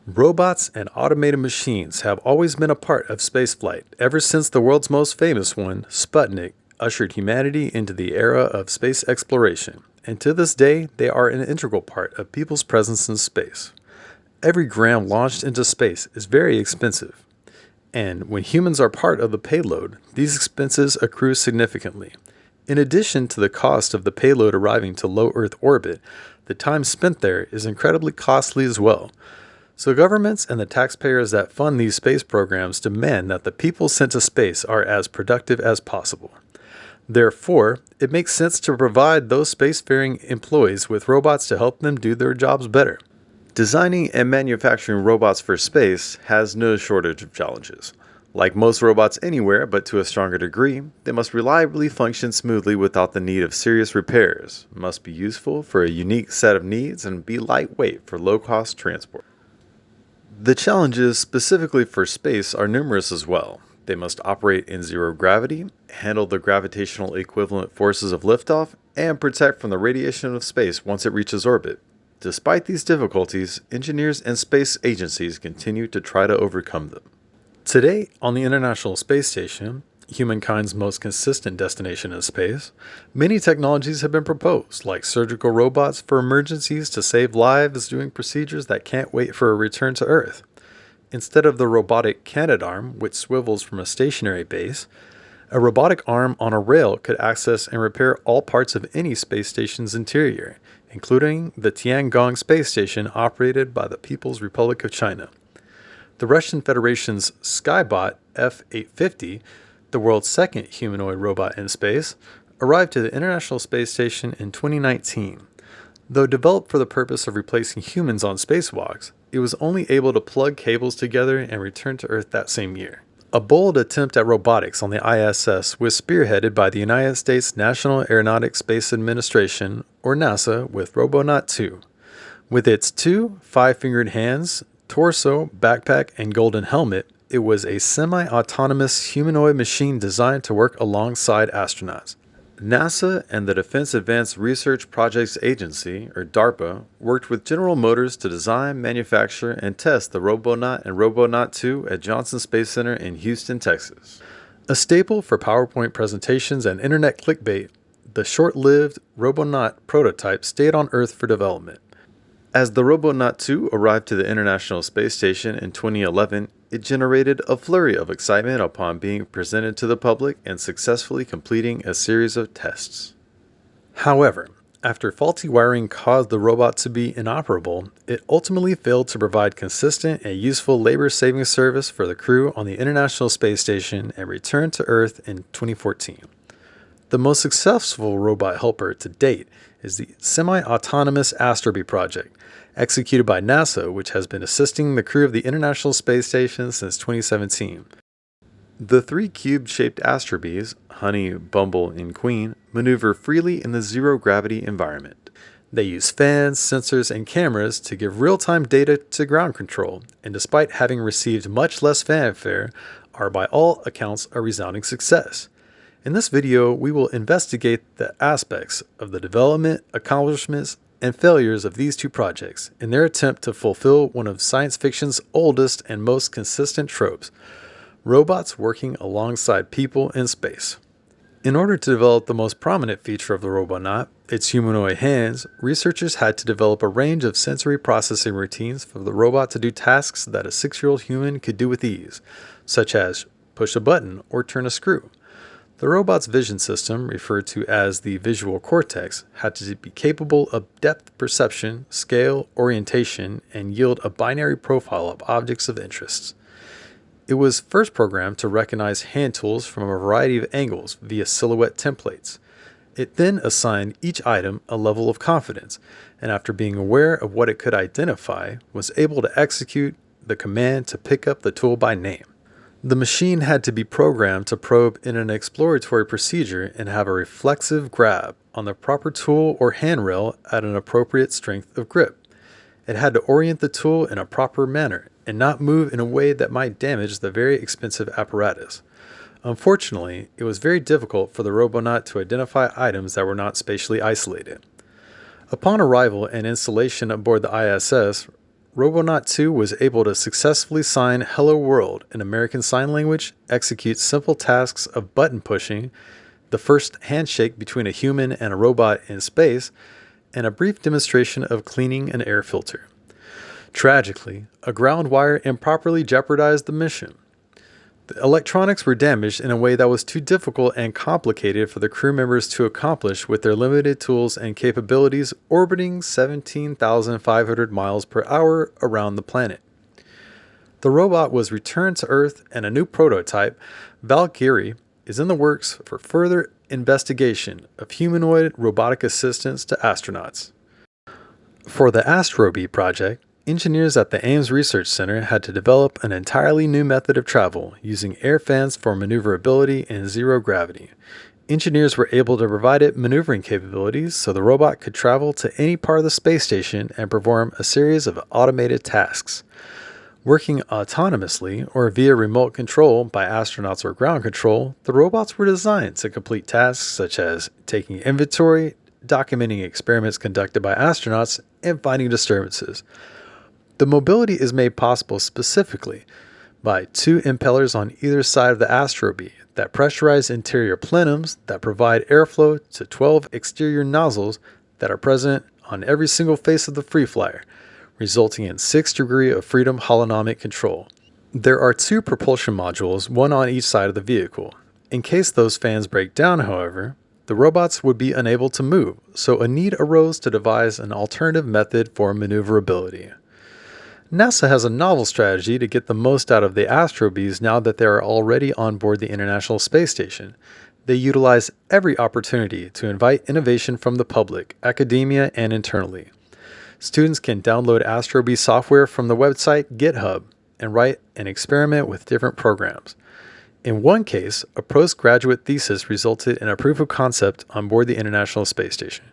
Robots and automated machines have always been a part of spaceflight ever since the world's most famous one, Sputnik, ushered humanity into the era of space exploration, and to this day, they are an integral part of people's presence in space. Every gram launched into space is very expensive, and when humans are part of the payload, these expenses accrue significantly. In addition to the cost of the payload arriving to low Earth orbit, the time spent there is incredibly costly as well. So governments and the taxpayers that fund these space programs demand that the people sent to space are as productive as possible. Therefore, it makes sense to provide those spacefaring employees with robots to help them do their jobs better. Designing and manufacturing robots for space has no shortage of challenges. Like most robots anywhere, but to a stronger degree, they must reliably function smoothly without the need of serious repairs, must be useful for a unique set of needs, and be lightweight for low-cost transport. The challenges specifically for space are numerous as well. They must operate in zero gravity, handle the gravitational equivalent forces of liftoff, and protect from the radiation of space once it reaches orbit. Despite these difficulties, engineers and space agencies continue to try to overcome them. Today, on the International Space Station, humankind's most consistent destination in space, many technologies have been proposed, like surgical robots for emergencies to save lives doing procedures that can't wait for a return to Earth. Instead of the robotic Canadarm, which swivels from a stationary base, a robotic arm on a rail could access and repair all parts of any space station's interior, including the Tiangong space station operated by the People's Republic of China. The Russian Federation's Skybot F-850, the world's second humanoid robot in space, arrived to the International Space Station in 2019. Though developed for the purpose of replacing humans on spacewalks, it was only able to plug cables together and return to Earth that same year. A bold attempt at robotics on the ISS was spearheaded by the United States National Aeronautics Space Administration, or NASA, with Robonaut 2. With its two five-fingered hands, torso, backpack, and golden helmet, it was a semi-autonomous humanoid machine designed to work alongside astronauts. NASA and the Defense Advanced Research Projects Agency, or DARPA, worked with General Motors to design, manufacture, and test the Robonaut and Robonaut 2 at Johnson Space Center in Houston, Texas. A staple for PowerPoint presentations and internet clickbait, the short-lived Robonaut prototype stayed on Earth for development. As the Robonaut 2 arrived to the International Space Station in 2011, it generated a flurry of excitement upon being presented to the public and successfully completing a series of tests. However, after faulty wiring caused the robot to be inoperable, it ultimately failed to provide consistent and useful labor-saving service for the crew on the International Space Station and returned to Earth in 2014. The most successful robot helper to date is the semi-autonomous Astrobee project, executed by NASA, which has been assisting the crew of the International Space Station since 2017. The three cube-shaped Astrobees, Honey, Bumble, and Queen, maneuver freely in the zero-gravity environment. They use fans, sensors, and cameras to give real-time data to ground control, and despite having received much less fanfare, are by all accounts a resounding success. In this video, we will investigate the aspects of the development, accomplishments, and failures of these two projects in their attempt to fulfill one of science fiction's oldest and most consistent tropes, robots working alongside people in space. In order to develop the most prominent feature of the Robonaut, its humanoid hands, researchers had to develop a range of sensory processing routines for the robot to do tasks that a 6-year-old human could do with ease, such as push a button or turn a screw. The robot's vision system, referred to as the visual cortex, had to be capable of depth perception, scale, orientation, and yield a binary profile of objects of interest. It was first programmed to recognize hand tools from a variety of angles via silhouette templates. It then assigned each item a level of confidence, and after being aware of what it could identify, was able to execute the command to pick up the tool by name. The machine had to be programmed to probe in an exploratory procedure and have a reflexive grab on the proper tool or handrail at an appropriate strength of grip. It had to orient the tool in a proper manner and not move in a way that might damage the very expensive apparatus. Unfortunately, it was very difficult for the Robonaut to identify items that were not spatially isolated. Upon arrival and installation aboard the ISS, Robonaut 2 was able to successfully sign Hello World in American Sign Language, execute simple tasks of button pushing, the first handshake between a human and a robot in space, and a brief demonstration of cleaning an air filter. Tragically, a ground wire improperly jeopardized the mission. The electronics were damaged in a way that was too difficult and complicated for the crew members to accomplish with their limited tools and capabilities orbiting 17,500 miles per hour around the planet. The robot was returned to Earth, and a new prototype, Valkyrie, is in the works for further investigation of humanoid robotic assistance to astronauts. For the Astrobee project, engineers at the Ames Research Center had to develop an entirely new method of travel using air fans for maneuverability in zero gravity. Engineers were able to provide it maneuvering capabilities so the robot could travel to any part of the space station and perform a series of automated tasks. Working autonomously or via remote control by astronauts or ground control, the robots were designed to complete tasks such as taking inventory, documenting experiments conducted by astronauts, and finding disturbances. The mobility is made possible specifically by two impellers on either side of the Astrobee that pressurize interior plenums that provide airflow to 12 exterior nozzles that are present on every single face of the free flyer, resulting in 6 degrees of freedom holonomic control. There are two propulsion modules, one on each side of the vehicle. In case those fans break down, however, the robots would be unable to move, so a need arose to devise an alternative method for maneuverability. NASA has a novel strategy to get the most out of the Astrobees now that they are already on board the International Space Station. They utilize every opportunity to invite innovation from the public, academia, and internally. Students can download Astrobee software from the website GitHub and write an experiment with different programs. In one case, a postgraduate thesis resulted in a proof of concept on board the International Space Station.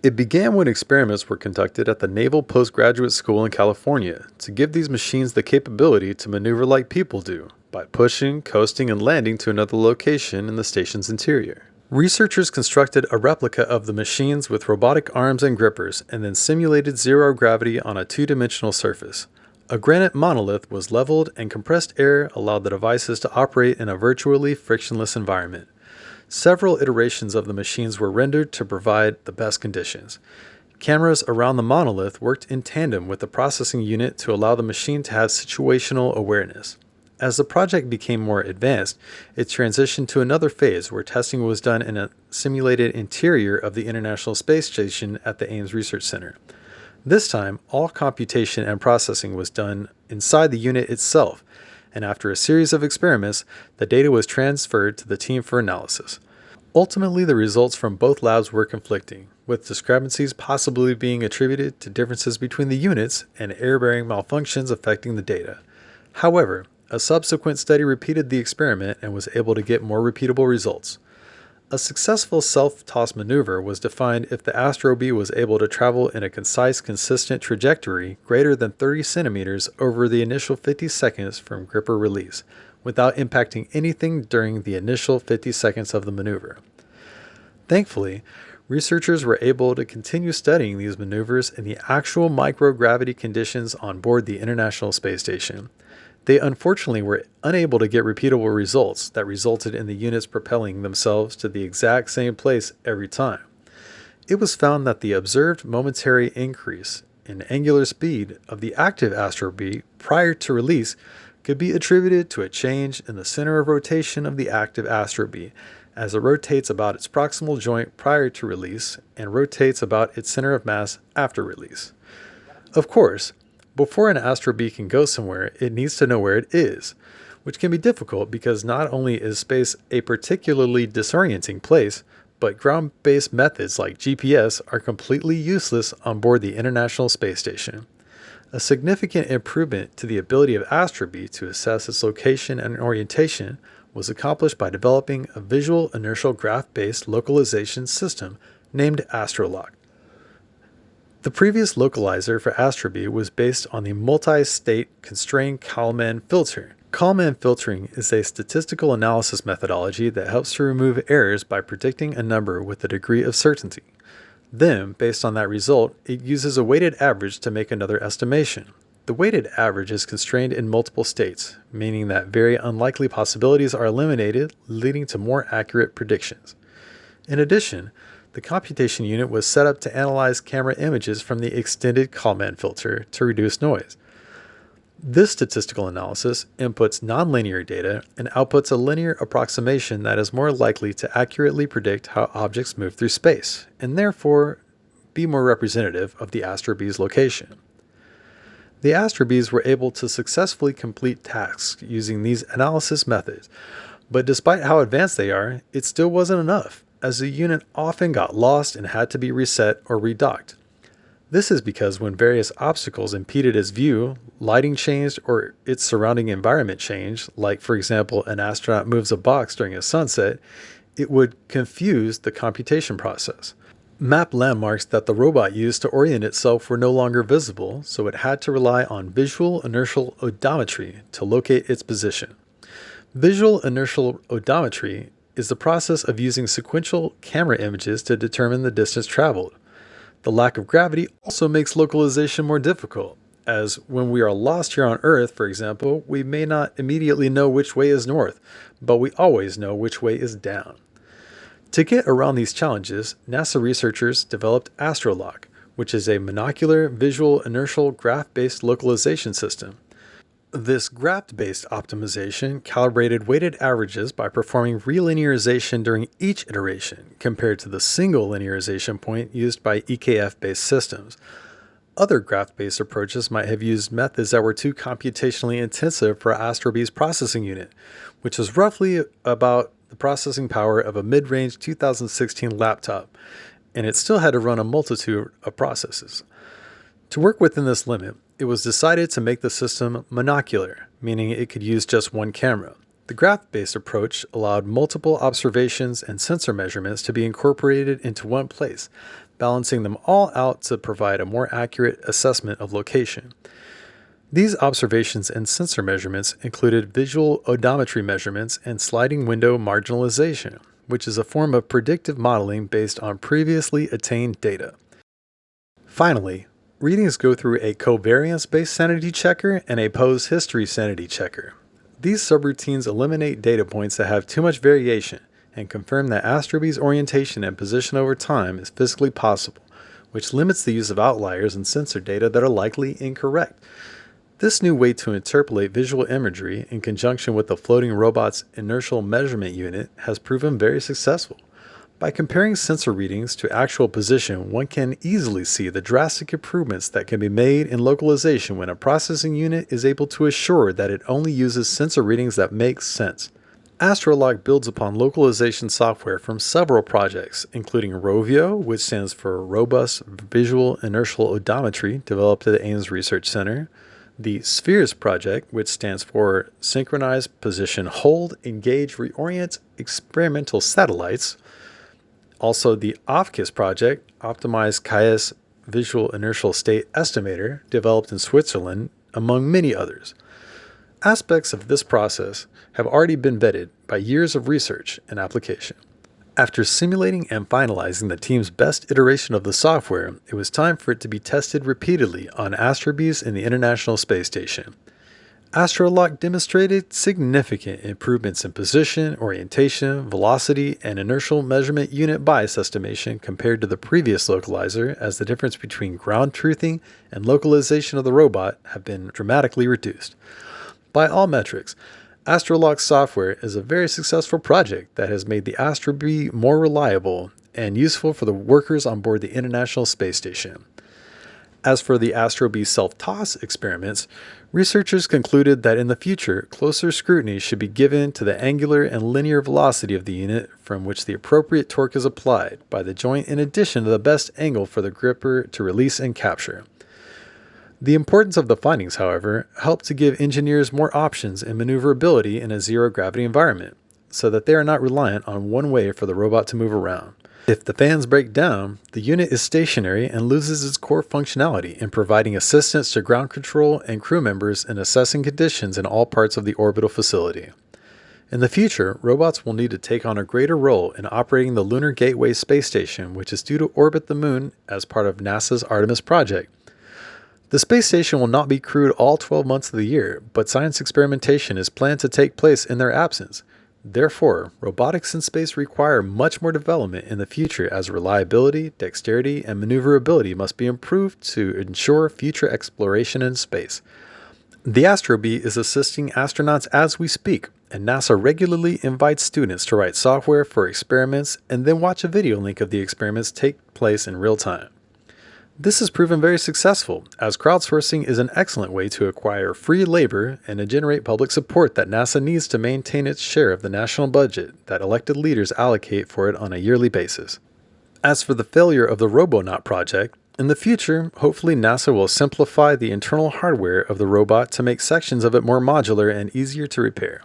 It began when experiments were conducted at the Naval Postgraduate School in California to give these machines the capability to maneuver like people do, by pushing, coasting, and landing to another location in the station's interior. Researchers constructed a replica of the machines with robotic arms and grippers and then simulated zero gravity on a two-dimensional surface. A granite monolith was leveled, and compressed air allowed the devices to operate in a virtually frictionless environment. Several iterations of the machines were rendered to provide the best conditions. Cameras around the monolith worked in tandem with the processing unit to allow the machine to have situational awareness. As the project became more advanced, it transitioned to another phase where testing was done in a simulated interior of the International Space Station at the Ames Research Center. This time, all computation and processing was done inside the unit itself, and after a series of experiments, the data was transferred to the team for analysis. Ultimately, the results from both labs were conflicting, with discrepancies possibly being attributed to differences between the units and air-bearing malfunctions affecting the data. However, a subsequent study repeated the experiment and was able to get more repeatable results. A successful self-toss maneuver was defined if the Astrobee was able to travel in a concise, consistent trajectory greater than 30 centimeters over the initial 50 seconds from gripper release, without impacting anything during the initial 50 seconds of the maneuver. Thankfully, researchers were able to continue studying these maneuvers in the actual microgravity conditions on board the International Space Station. They unfortunately were unable to get repeatable results that resulted in the units propelling themselves to the exact same place every time. It was found that the observed momentary increase in angular speed of the active Astrobee prior to release could be attributed to a change in the center of rotation of the active Astrobee, as it rotates about its proximal joint prior to release and rotates about its center of mass after release. Of course, before an Astrobee can go somewhere, it needs to know where it is, which can be difficult because not only is space a particularly disorienting place, but ground-based methods like GPS are completely useless on board the International Space Station. A significant improvement to the ability of Astrobee to assess its location and orientation was accomplished by developing a visual inertial graph-based localization system named AstroLoc. The previous localizer for Astrobee was based on the multi-state constrained Kalman filter. Kalman filtering is a statistical analysis methodology that helps to remove errors by predicting a number with a degree of certainty. Then, based on that result, it uses a weighted average to make another estimation. The weighted average is constrained in multiple states, meaning that very unlikely possibilities are eliminated, leading to more accurate predictions. In addition, the computation unit was set up to analyze camera images from the extended Kalman filter to reduce noise. This statistical analysis inputs nonlinear data and outputs a linear approximation that is more likely to accurately predict how objects move through space, and therefore be more representative of the Astrobee's location. The Astrobees were able to successfully complete tasks using these analysis methods, but despite how advanced they are, it still wasn't enough, as the unit often got lost and had to be reset or redocked. This is because when various obstacles impeded its view, lighting changed or its surrounding environment changed, like for example an astronaut moves a box during a sunset, it would confuse the computation process. Map landmarks that the robot used to orient itself were no longer visible, so it had to rely on visual inertial odometry to locate its position. Visual inertial odometry is the process of using sequential camera images to determine the distance traveled. The lack of gravity also makes localization more difficult, as when we are lost here on Earth, for example, we may not immediately know which way is north, but we always know which way is down. To get around these challenges, NASA researchers developed AstroLoc, which is a monocular visual inertial graph-based localization system. This graph-based optimization calibrated weighted averages by performing relinearization during each iteration compared to the single linearization point used by EKF-based systems. Other graph-based approaches might have used methods that were too computationally intensive for Astrobee's processing unit, which was roughly about the processing power of a mid-range 2016 laptop, and it still had to run a multitude of processes. To work within this limit, it was decided to make the system monocular, meaning it could use just one camera. The graph-based approach allowed multiple observations and sensor measurements to be incorporated into one place, balancing them all out to provide a more accurate assessment of location. These observations and sensor measurements included visual odometry measurements and sliding window marginalization, which is a form of predictive modeling based on previously attained data. Finally, readings go through a covariance-based sanity checker and a pose history sanity checker. These subroutines eliminate data points that have too much variation and confirm that Astrobee's orientation and position over time is physically possible, which limits the use of outliers and sensor data that are likely incorrect. This new way to interpolate visual imagery in conjunction with the floating robot's inertial measurement unit has proven very successful. By comparing sensor readings to actual position, one can easily see the drastic improvements that can be made in localization when a processing unit is able to assure that it only uses sensor readings that make sense. AstroLoc builds upon localization software from several projects, including ROVIO, which stands for Robust Visual Inertial Odometry, developed at the Ames Research Center, the SPHERES project, which stands for Synchronized Position Hold, Engage, Reorient Experimental Satellites, also the OFKIS project, Optimized Kais Visual Inertial State Estimator, developed in Switzerland, among many others. Aspects of this process have already been vetted by years of research and application. After simulating and finalizing the team's best iteration of the software, it was time for it to be tested repeatedly on Astrobees in the International Space Station. AstroLoc demonstrated significant improvements in position, orientation, velocity, and inertial measurement unit bias estimation compared to the previous localizer, as the difference between ground truthing and localization of the robot have been dramatically reduced. By all metrics, AstroLoc's software is a very successful project that has made the Astrobee more reliable and useful for the workers on board the International Space Station. As for the Astrobee self-toss experiments, researchers concluded that in the future, closer scrutiny should be given to the angular and linear velocity of the unit from which the appropriate torque is applied by the joint, in addition to the best angle for the gripper to release and capture. The importance of the findings, however, helped to give engineers more options and maneuverability in a zero-gravity environment, so that they are not reliant on one way for the robot to move around. If the fans break down, the unit is stationary and loses its core functionality in providing assistance to ground control and crew members in assessing conditions in all parts of the orbital facility. In the future, robots will need to take on a greater role in operating the Lunar Gateway space station, which is due to orbit the moon as part of NASA's Artemis project. The space station will not be crewed all 12 months of the year, but science experimentation is planned to take place in their absence. Therefore, robotics in space require much more development in the future as reliability, dexterity, and maneuverability must be improved to ensure future exploration in space. The Astrobee is assisting astronauts as we speak, and NASA regularly invites students to write software for experiments and then watch a video link of the experiments take place in real time. This has proven very successful, as crowdsourcing is an excellent way to acquire free labor and to generate public support that NASA needs to maintain its share of the national budget that elected leaders allocate for it on a yearly basis. As for the failure of the Robonaut project, in the future, hopefully NASA will simplify the internal hardware of the robot to make sections of it more modular and easier to repair.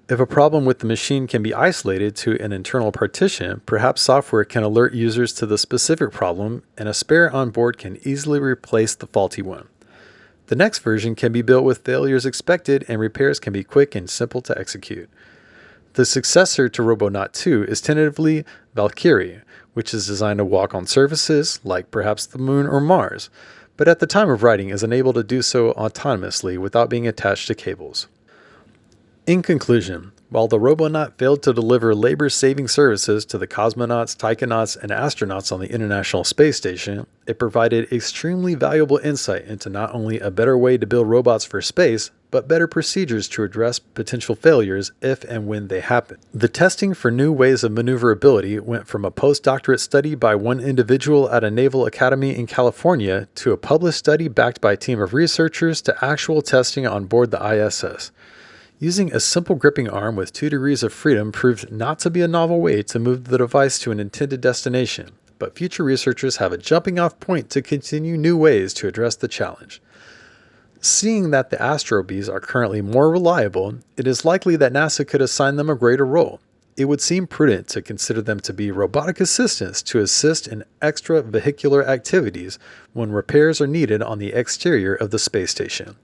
If a problem with the machine can be isolated to an internal partition, perhaps software can alert users to the specific problem and a spare on board can easily replace the faulty one. The next version can be built with failures expected and repairs can be quick and simple to execute. The successor to Robonaut 2 is tentatively Valkyrie, which is designed to walk on surfaces like perhaps the Moon or Mars, but at the time of writing is unable to do so autonomously without being attached to cables. In conclusion, while the Robonaut failed to deliver labor-saving services to the cosmonauts, taikonauts, and astronauts on the International Space Station, it provided extremely valuable insight into not only a better way to build robots for space, but better procedures to address potential failures if and when they happen. The testing for new ways of maneuverability went from a postdoctorate study by one individual at a naval academy in California to a published study backed by a team of researchers to actual testing on board the ISS. Using a simple gripping arm with 2 degrees of freedom proved not to be a novel way to move the device to an intended destination, but future researchers have a jumping-off point to continue new ways to address the challenge. Seeing that the Astrobees are currently more reliable, it is likely that NASA could assign them a greater role. It would seem prudent to consider them to be robotic assistants to assist in extravehicular activities when repairs are needed on the exterior of the space station.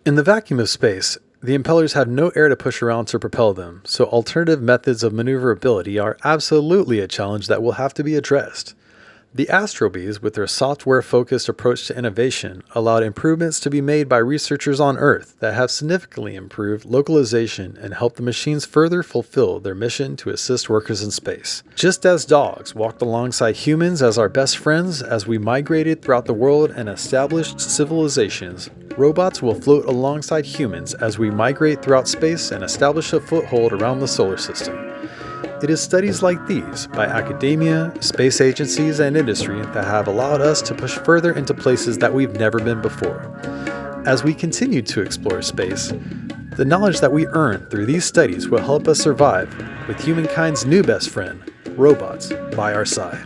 In the vacuum of space, the impellers have no air to push around to propel them, so alternative methods of maneuverability are absolutely a challenge that will have to be addressed. The Astrobees, with their software-focused approach to innovation, allowed improvements to be made by researchers on Earth that have significantly improved localization and helped the machines further fulfill their mission to assist workers in space. Just as dogs walked alongside humans as our best friends as we migrated throughout the world and established civilizations, robots will float alongside humans as we migrate throughout space and establish a foothold around the solar system. It is studies like these by academia, space agencies, and industry that have allowed us to push further into places that we've never been before. As we continue to explore space, the knowledge that we earn through these studies will help us survive with humankind's new best friend, robots, by our side.